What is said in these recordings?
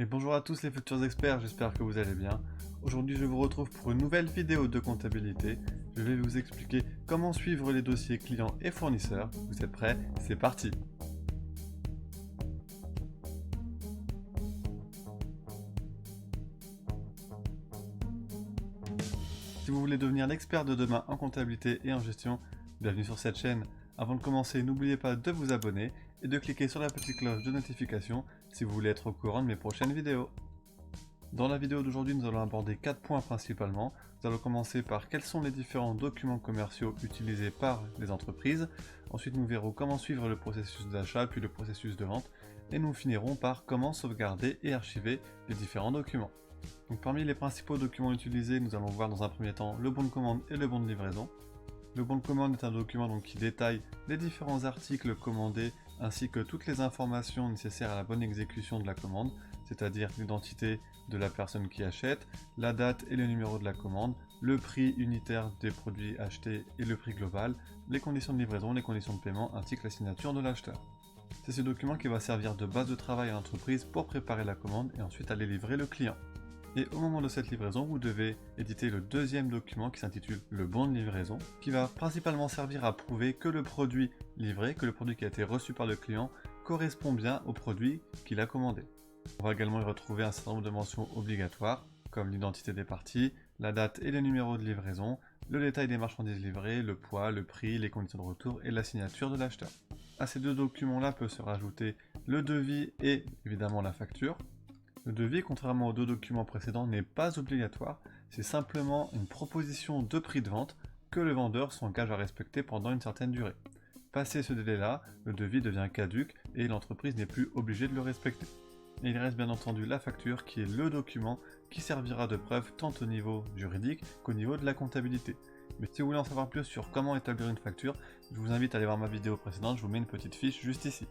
Et bonjour à tous les futurs experts, j'espère que vous allez bien. Aujourd'hui je vous retrouve pour une nouvelle vidéo de comptabilité. Je vais vous expliquer comment suivre les dossiers clients et fournisseurs. Vous êtes prêts? C'est parti! Si vous voulez devenir l'expert de demain en comptabilité et en gestion, bienvenue sur cette chaîne. Avant de commencer, n'oubliez pas de vous abonner et de cliquer sur la petite cloche de notification si vous voulez être au courant de mes prochaines vidéos. Dans la vidéo d'aujourd'hui, nous allons aborder 4 points principalement. Nous allons commencer par quels sont les différents documents commerciaux utilisés par les entreprises. Ensuite, nous verrons comment suivre le processus d'achat, puis le processus de vente. Et nous finirons par comment sauvegarder et archiver les différents documents. Donc, parmi les principaux documents utilisés, nous allons voir dans un premier temps le bon de commande et le bon de livraison. Le bon de commande est un document qui détaille les différents articles commandés ainsi que toutes les informations nécessaires à la bonne exécution de la commande, c'est-à-dire l'identité de la personne qui achète, la date et le numéro de la commande, le prix unitaire des produits achetés et le prix global, les conditions de livraison, les conditions de paiement ainsi que la signature de l'acheteur. C'est ce document qui va servir de base de travail à l'entreprise pour préparer la commande et ensuite aller livrer le client. Et au moment de cette livraison, vous devez éditer le deuxième document qui s'intitule le bon de livraison, qui va principalement servir à prouver que le produit livré, que le produit qui a été reçu par le client, correspond bien au produit qu'il a commandé. On va également y retrouver un certain nombre de mentions obligatoires, comme l'identité des parties, la date et le numéro de livraison, le détail des marchandises livrées, le poids, le prix, les conditions de retour et la signature de l'acheteur. À ces deux documents-là peut se rajouter le devis et évidemment la facture. Le devis, contrairement aux deux documents précédents, n'est pas obligatoire, c'est simplement une proposition de prix de vente que le vendeur s'engage à respecter pendant une certaine durée. Passé ce délai-là, le devis devient caduc et l'entreprise n'est plus obligée de le respecter. Et il reste bien entendu la facture qui est le document qui servira de preuve tant au niveau juridique qu'au niveau de la comptabilité. Mais si vous voulez en savoir plus sur comment établir une facture, je vous invite à aller voir ma vidéo précédente, je vous mets une petite fiche juste ici.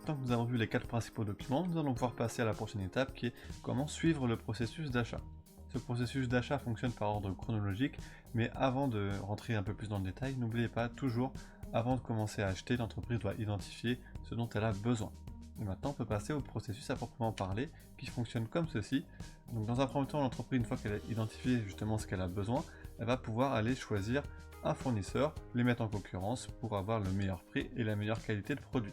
Tant que nous avons vu les 4 principaux documents, nous allons pouvoir passer à la prochaine étape qui est comment suivre le processus d'achat. Ce processus d'achat fonctionne par ordre chronologique, mais avant de rentrer un peu plus dans le détail, n'oubliez pas toujours, avant de commencer à acheter, l'entreprise doit identifier ce dont elle a besoin. Et maintenant on peut passer au processus à proprement parler, qui fonctionne comme ceci. Donc dans un premier temps, l'entreprise, une fois qu'elle a identifié justement ce qu'elle a besoin, elle va pouvoir aller choisir un fournisseur, les mettre en concurrence pour avoir le meilleur prix et la meilleure qualité de produit.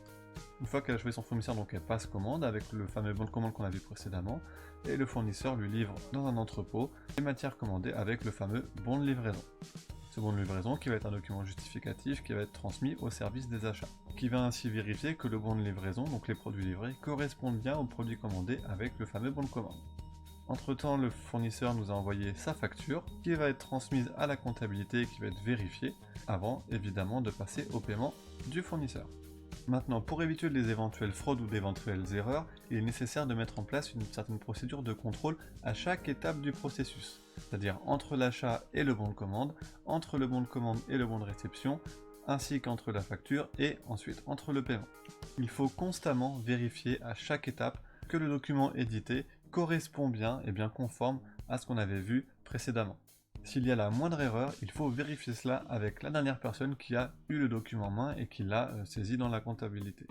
Une fois qu'elle a choisi son fournisseur, donc elle passe commande avec le fameux bon de commande qu'on a vu précédemment, et le fournisseur lui livre dans un entrepôt les matières commandées avec le fameux bon de livraison. Ce bon de livraison qui va être un document justificatif qui va être transmis au service des achats, qui va ainsi vérifier que le bon de livraison, donc les produits livrés, correspondent bien aux produits commandés avec le fameux bon de commande. Entre temps, le fournisseur nous a envoyé sa facture qui va être transmise à la comptabilité et qui va être vérifiée avant évidemment de passer au paiement du fournisseur. Maintenant, pour éviter les éventuelles fraudes ou d'éventuelles erreurs, il est nécessaire de mettre en place une certaine procédure de contrôle à chaque étape du processus, c'est-à-dire entre l'achat et le bon de commande, entre le bon de commande et le bon de réception, ainsi qu'entre la facture et ensuite entre le paiement. Il faut constamment vérifier à chaque étape que le document édité correspond bien et bien conforme à ce qu'on avait vu précédemment. S'il y a la moindre erreur, il faut vérifier cela avec la dernière personne qui a eu le document en main et qui l'a saisi dans la comptabilité.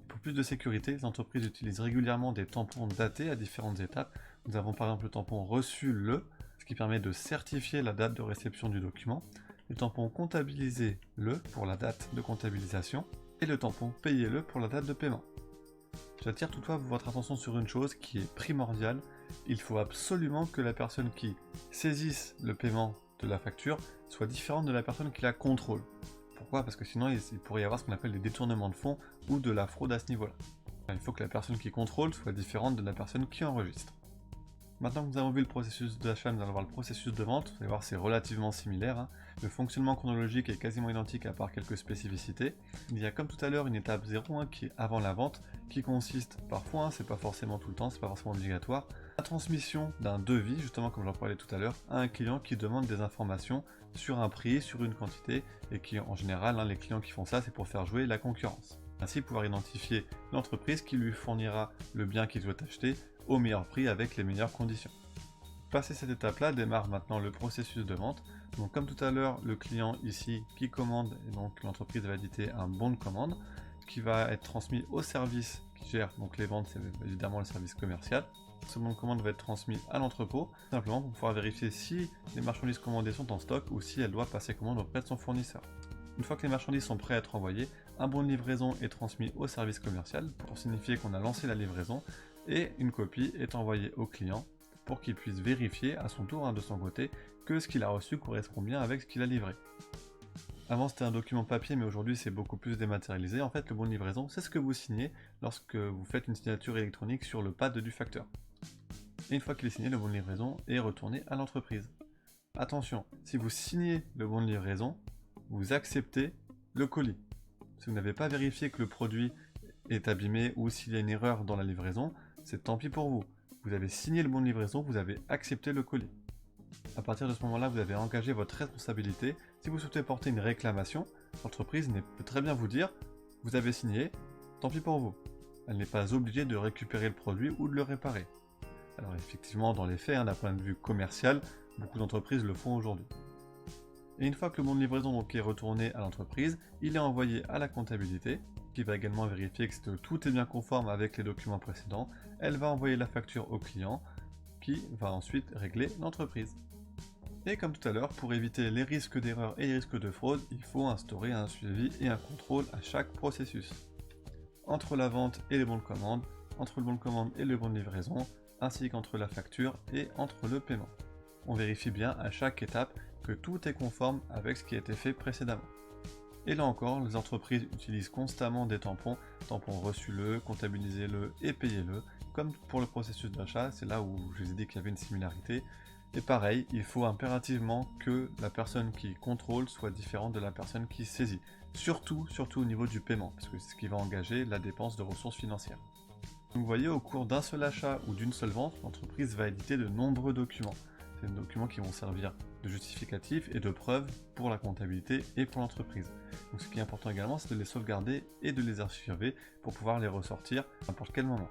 Pour plus de sécurité, les entreprises utilisent régulièrement des tampons datés à différentes étapes. Nous avons par exemple le tampon reçu le, ce qui permet de certifier la date de réception du document, le tampon comptabilisé le pour la date de comptabilisation et le tampon payé le pour la date de paiement. J'attire toutefois votre attention sur une chose qui est primordiale, il faut absolument que la personne qui saisisse le paiement de la facture soit différente de la personne qui la contrôle. Pourquoi? Parce que sinon il pourrait y avoir ce qu'on appelle des détournements de fonds ou de la fraude à ce niveau-là. Il faut que la personne qui contrôle soit différente de la personne qui enregistre. Maintenant que nous avons vu le processus d'achat, nous allons voir le processus de vente. Vous allez voir, c'est relativement similaire. Le fonctionnement chronologique est quasiment identique à part quelques spécificités. Il y a comme tout à l'heure une étape 0 qui est avant la vente, qui consiste parfois, c'est pas forcément tout le temps, c'est pas forcément obligatoire, la transmission d'un devis, justement comme j'en parlais tout à l'heure, à un client qui demande des informations sur un prix, sur une quantité, et qui en général, les clients qui font ça, c'est pour faire jouer la concurrence. Ainsi pouvoir identifier l'entreprise qui lui fournira le bien qu'il doit acheter au meilleur prix avec les meilleures conditions. Passé cette étape-là, démarre maintenant le processus de vente. Donc comme tout à l'heure, le client ici qui commande, et donc l'entreprise va éditer un bon de commande qui va être transmis au service qui gère donc les ventes, c'est évidemment le service commercial. Ce bon de commande va être transmis à l'entrepôt, simplement pour pouvoir vérifier si les marchandises commandées sont en stock ou si elle doit passer commande auprès de son fournisseur. Une fois que les marchandises sont prêtes à être envoyées, un bon de livraison est transmis au service commercial pour signifier qu'on a lancé la livraison et une copie est envoyée au client pour qu'il puisse vérifier à son tour de son côté que ce qu'il a reçu correspond bien avec ce qu'il a livré. Avant c'était un document papier mais aujourd'hui c'est beaucoup plus dématérialisé. En fait le bon de livraison c'est ce que vous signez lorsque vous faites une signature électronique sur le pad du facteur. Et une fois qu'il est signé, le bon de livraison est retourné à l'entreprise. Attention, si vous signez le bon de livraison, vous acceptez le colis. Si vous n'avez pas vérifié que le produit est abîmé ou s'il y a une erreur dans la livraison, c'est tant pis pour vous. Vous avez signé le bon de livraison, vous avez accepté le colis. À partir de ce moment-là, vous avez engagé votre responsabilité. Si vous souhaitez porter une réclamation, l'entreprise peut très bien vous dire « Vous avez signé, tant pis pour vous ». Elle n'est pas obligée de récupérer le produit ou de le réparer. Alors effectivement, dans les faits, d'un point de vue commercial, beaucoup d'entreprises le font aujourd'hui. Et une fois que le bon de livraison donc est retourné à l'entreprise, il est envoyé à la comptabilité, qui va également vérifier que tout est bien conforme avec les documents précédents. Elle va envoyer la facture au client, qui va ensuite régler l'entreprise. Et comme tout à l'heure, pour éviter les risques d'erreur et les risques de fraude, il faut instaurer un suivi et un contrôle à chaque processus. Entre la vente et les bons de commande, entre le bon de commande et le bon de livraison, ainsi qu'entre la facture et entre le paiement. On vérifie bien à chaque étape que tout est conforme avec ce qui a été fait précédemment. Et là encore, les entreprises utilisent constamment des tampons reçus-le, comptabilisez-le et payez-le, comme pour le processus d'achat, c'est là où je vous ai dit qu'il y avait une similarité. Et pareil, il faut impérativement que la personne qui contrôle soit différente de la personne qui saisit. Surtout au niveau du paiement, parce que c'est ce qui va engager la dépense de ressources financières. Donc vous voyez, au cours d'un seul achat ou d'une seule vente, l'entreprise va éditer de nombreux documents. C'est des documents qui vont servir de justificatifs et de preuves pour la comptabilité et pour l'entreprise. Donc ce qui est important également, c'est de les sauvegarder et de les archiver pour pouvoir les ressortir à n'importe quel moment.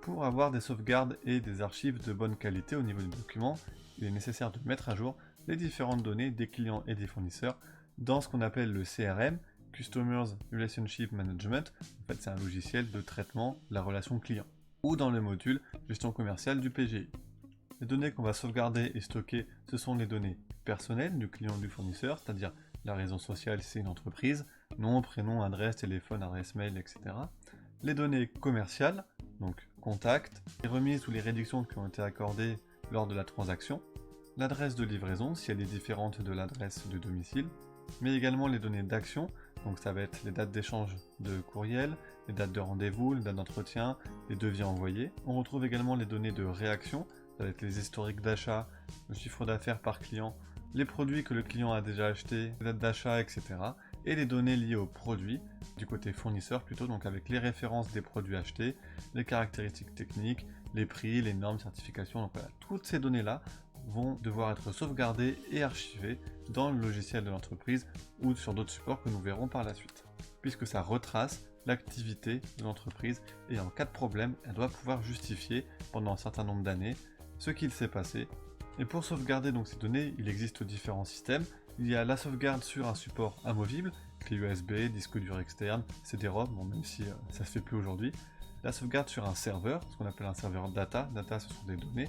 Pour avoir des sauvegardes et des archives de bonne qualité au niveau des documents, il est nécessaire de mettre à jour les différentes données des clients et des fournisseurs dans ce qu'on appelle le CRM, Customers Relationship Management. En fait, c'est un logiciel de traitement de la relation client, ou dans le module gestion commerciale du PGI. Les données qu'on va sauvegarder et stocker, ce sont les données personnelles du client ou du fournisseur, c'est-à-dire la raison sociale si c'est une entreprise, nom, prénom, adresse, téléphone, adresse mail, etc. Les données commerciales, donc contact, les remises ou les réductions qui ont été accordées lors de la transaction, l'adresse de livraison si elle est différente de l'adresse de domicile, mais également les données d'action, donc ça va être les dates d'échange de courriel, les dates de rendez-vous, les dates d'entretien, les devis envoyés. On retrouve également les données de réaction, ça va être les historiques d'achat, le chiffre d'affaires par client, les produits que le client a déjà achetés, les dates d'achat, etc. Et les données liées aux produits, du côté fournisseur plutôt, donc avec les références des produits achetés, les caractéristiques techniques, les prix, les normes, certifications, donc voilà, toutes ces données-là vont devoir être sauvegardées et archivées dans le logiciel de l'entreprise ou sur d'autres supports que nous verrons par la suite, puisque ça retrace l'activité de l'entreprise et en cas de problème, elle doit pouvoir justifier pendant un certain nombre d'années ce qu'il s'est passé. Et pour sauvegarder donc ces données, il existe différents systèmes. Il y a la sauvegarde sur un support amovible, clé USB, disque dur externe, CD-ROM, bon, même si ça se fait plus aujourd'hui. La sauvegarde sur un serveur, ce qu'on appelle un serveur data. Data, ce sont des données.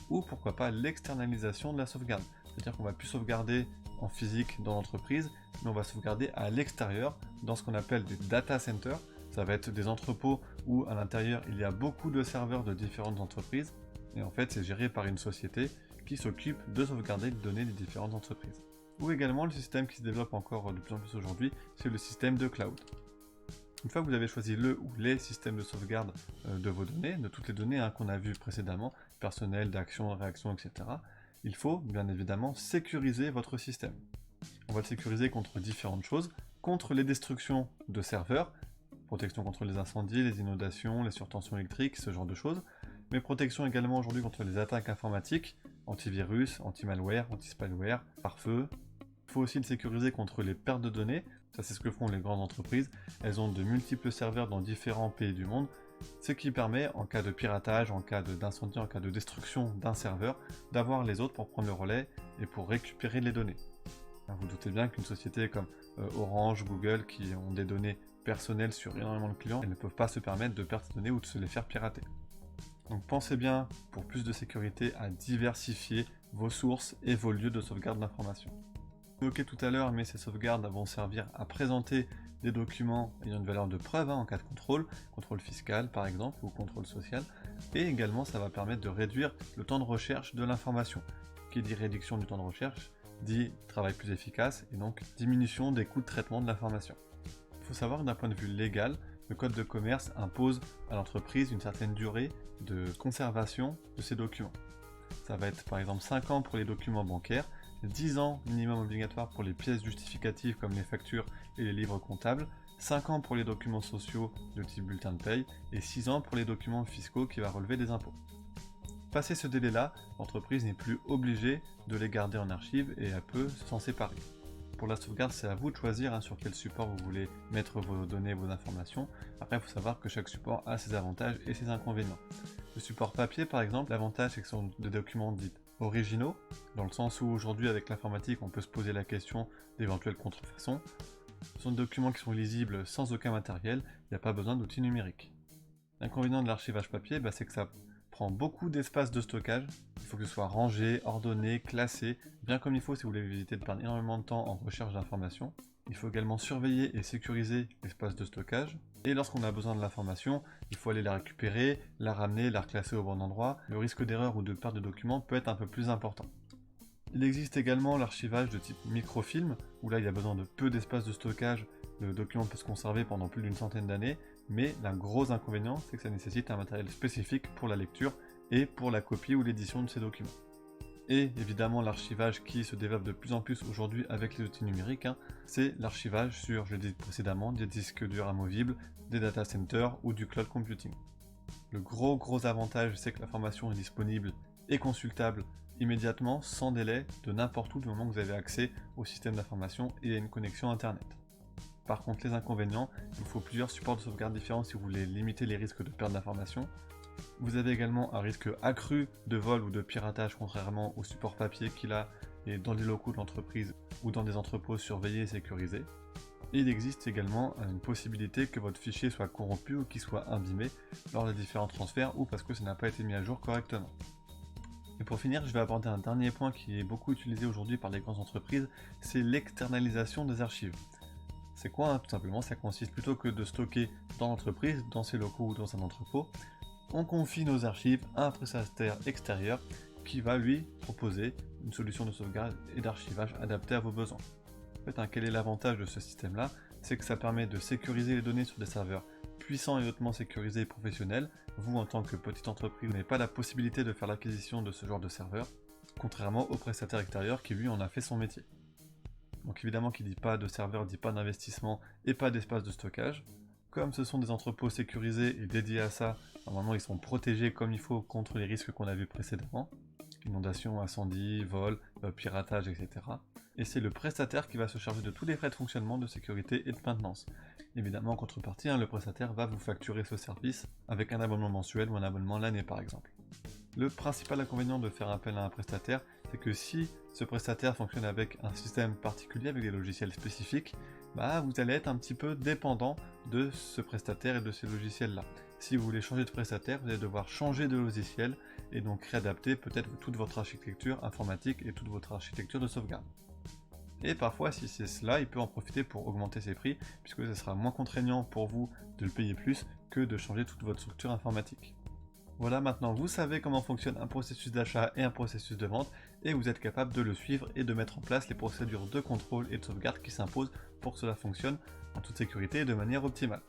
Ou pourquoi pas l'externalisation de la sauvegarde. C'est-à-dire qu'on va plus sauvegarder en physique dans l'entreprise, mais on va sauvegarder à l'extérieur dans ce qu'on appelle des data centers. Ça va être des entrepôts où à l'intérieur il y a beaucoup de serveurs de différentes entreprises. Et en fait, c'est géré par une société qui s'occupe de sauvegarder les données des différentes entreprises. Ou également, le système qui se développe encore de plus en plus aujourd'hui, c'est le système de cloud. Une fois que vous avez choisi le ou les systèmes de sauvegarde de vos données, de toutes les données qu'on a vues précédemment, personnel, d'action, réaction, etc., il faut bien évidemment sécuriser votre système. On va le sécuriser contre différentes choses, contre les destructions de serveurs, protection contre les incendies, les inondations, les surtensions électriques, ce genre de choses, mais protection également aujourd'hui contre les attaques informatiques, antivirus, anti-malware, anti-spyware, pare-feu. Il faut aussi le sécuriser contre les pertes de données, ça c'est ce que font les grandes entreprises, elles ont de multiples serveurs dans différents pays du monde, ce qui permet en cas de piratage, en cas d'incendie, en cas de destruction d'un serveur, d'avoir les autres pour prendre le relais et pour récupérer les données. Alors, vous doutez bien qu'une société comme Orange, Google, qui ont des données personnelles sur énormément de clients, elles ne peuvent pas se permettre de perdre ces données ou de se les faire pirater. Donc pensez bien, pour plus de sécurité, à diversifier vos sources et vos lieux de sauvegarde d'informations. Évoqué tout à l'heure, mais ces sauvegardes vont servir à présenter des documents ayant une valeur de preuve en cas de contrôle fiscal par exemple, ou contrôle social, et également ça va permettre de réduire le temps de recherche de l'information. Qui dit réduction du temps de recherche, dit travail plus efficace, et donc diminution des coûts de traitement de l'information. Il faut savoir que d'un point de vue légal, le code de commerce impose à l'entreprise une certaine durée de conservation de ces documents. Ça va être par exemple 5 ans pour les documents bancaires, 10 ans minimum obligatoire pour les pièces justificatives comme les factures et les livres comptables, 5 ans pour les documents sociaux de type bulletin de paye et 6 ans pour les documents fiscaux qui va relever des impôts. Passé ce délai-là, l'entreprise n'est plus obligée de les garder en archive et elle peut s'en séparer. Pour la sauvegarde, c'est à vous de choisir sur quel support vous voulez mettre vos données, vos informations. Après, il faut savoir que chaque support a ses avantages et ses inconvénients. Le support papier, par exemple, l'avantage c'est que ce sont des documents dits originaux, dans le sens où aujourd'hui avec l'informatique on peut se poser la question d'éventuelles contrefaçons. Ce sont des documents qui sont lisibles sans aucun matériel, il n'y a pas besoin d'outils numériques. L'inconvénient de l'archivage papier, c'est que ça prend beaucoup d'espace de stockage, il faut que ce soit rangé, ordonné, classé, bien comme il faut si vous voulez éviter de perdre énormément de temps en recherche d'informations. Il faut également surveiller et sécuriser l'espace de stockage. Et lorsqu'on a besoin de l'information, il faut aller la récupérer, la ramener, la reclasser au bon endroit. Le risque d'erreur ou de perte de documents peut être un peu plus important. Il existe également l'archivage de type microfilm, où là il y a besoin de peu d'espace de stockage, le document peut se conserver pendant plus d'une centaine d'années, mais l'un gros inconvénient, c'est que ça nécessite un matériel spécifique pour la lecture et pour la copie ou l'édition de ces documents. Et évidemment l'archivage qui se développe de plus en plus aujourd'hui avec les outils numériques, c'est l'archivage sur, je l'ai dit précédemment, des disques durs amovibles, des data centers ou du cloud computing. Le gros avantage, c'est que l'information est disponible et consultable immédiatement, sans délai, de n'importe où du moment que vous avez accès au système d'information et à une connexion internet. Par contre, les inconvénients, il vous faut plusieurs supports de sauvegarde différents si vous voulez limiter les risques de perte d'informations. Vous avez également un risque accru de vol ou de piratage contrairement au support papier qui là est dans les locaux de l'entreprise ou dans des entrepôts surveillés et sécurisés. Et il existe également une possibilité que votre fichier soit corrompu ou qu'il soit abîmé lors des différents transferts ou parce que ça n'a pas été mis à jour correctement. Et pour finir, je vais aborder un dernier point qui est beaucoup utilisé aujourd'hui par les grandes entreprises, c'est l'externalisation des archives. C'est quoi Tout simplement, ça consiste plutôt que de stocker dans l'entreprise, dans ses locaux ou dans un entrepôt, on confie nos archives à un prestataire extérieur qui va lui proposer une solution de sauvegarde et d'archivage adaptée à vos besoins. En fait, quel est l'avantage de ce système-là? C'est que ça permet de sécuriser les données sur des serveurs puissants et hautement sécurisés et professionnels. Vous, en tant que petite entreprise, n'avez pas la possibilité de faire l'acquisition de ce genre de serveur, contrairement au prestataire extérieur qui lui en a fait son métier. Donc évidemment, qui dit pas de serveur, dit pas d'investissement et pas d'espace de stockage. Comme ce sont des entrepôts sécurisés et dédiés à ça, normalement ils sont protégés comme il faut contre les risques qu'on a vus précédemment. Inondations, incendies, vols, piratage, etc. Et c'est le prestataire qui va se charger de tous les frais de fonctionnement, de sécurité et de maintenance. Évidemment, en contrepartie, le prestataire va vous facturer ce service avec un abonnement mensuel ou un abonnement l'année par exemple. Le principal inconvénient de faire appel à un prestataire, c'est que si ce prestataire fonctionne avec un système particulier, avec des logiciels spécifiques, vous allez être un petit peu dépendant de ce prestataire et de ces logiciels-là. Si vous voulez changer de prestataire, vous allez devoir changer de logiciel et donc réadapter peut-être toute votre architecture informatique et toute votre architecture de sauvegarde. Et parfois, si c'est cela, il peut en profiter pour augmenter ses prix, puisque ce sera moins contraignant pour vous de le payer plus que de changer toute votre structure informatique. Voilà, maintenant vous savez comment fonctionne un processus d'achat et un processus de vente, et vous êtes capable de le suivre et de mettre en place les procédures de contrôle et de sauvegarde qui s'imposent pour que cela fonctionne en toute sécurité et de manière optimale.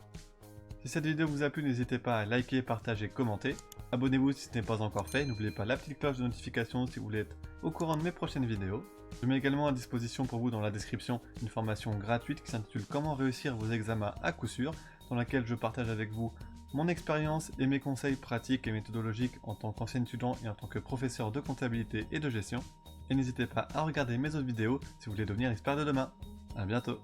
Si cette vidéo vous a plu, n'hésitez pas à liker, partager, commenter. Abonnez-vous si ce n'est pas encore fait, n'oubliez pas la petite cloche de notification si vous voulez être au courant de mes prochaines vidéos. Je mets également à disposition pour vous dans la description une formation gratuite qui s'intitule Comment réussir vos examens à coup sûr, dans laquelle je partage avec vous mon expérience et mes conseils pratiques et méthodologiques en tant qu'ancien étudiant et en tant que professeur de comptabilité et de gestion. Et n'hésitez pas à regarder mes autres vidéos si vous voulez devenir expert de demain. A bientôt.